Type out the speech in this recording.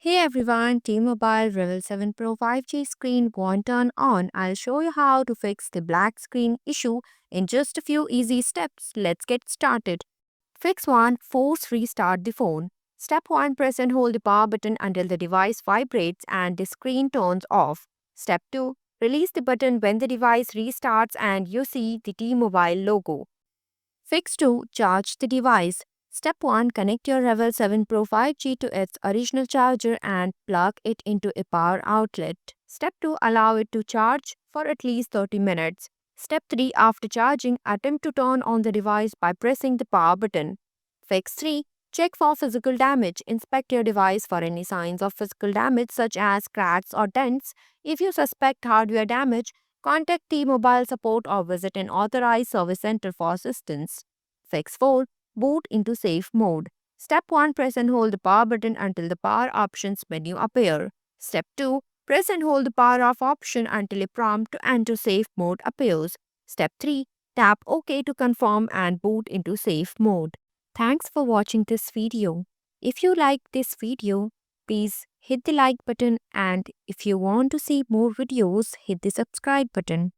Hey everyone, T-Mobile Revel 7 Pro 5G screen won't turn on. I'll show you how to fix the black screen issue in just a few easy steps. Let's get started. Fix 1. Force restart the phone. Step 1. Press and hold the power button until the device vibrates and the screen turns off. Step 2. Release the button when the device restarts and you see the T-Mobile logo. Fix 2. Charge the device. Step 1. Connect your Revel 7 Pro 5G to its original charger and plug it into a power outlet. Step 2. Allow it to charge for at least 30 minutes. Step 3. After charging, attempt to turn on the device by pressing the power button. Fix 3. Check for physical damage. Inspect your device for any signs of physical damage such as cracks or dents. If you suspect hardware damage, contact T-Mobile support or visit an authorized service center for assistance. Fix 4. Boot into safe mode. Step 1. Press and hold the power button until the power options menu appear. Step 2. Press and hold the power off option until a prompt to enter safe mode appears. Step 3. Tap OK to confirm and boot into safe mode. Thanks for watching this video. If you like this video, please hit the like button, and if you want to see more videos, hit the subscribe button.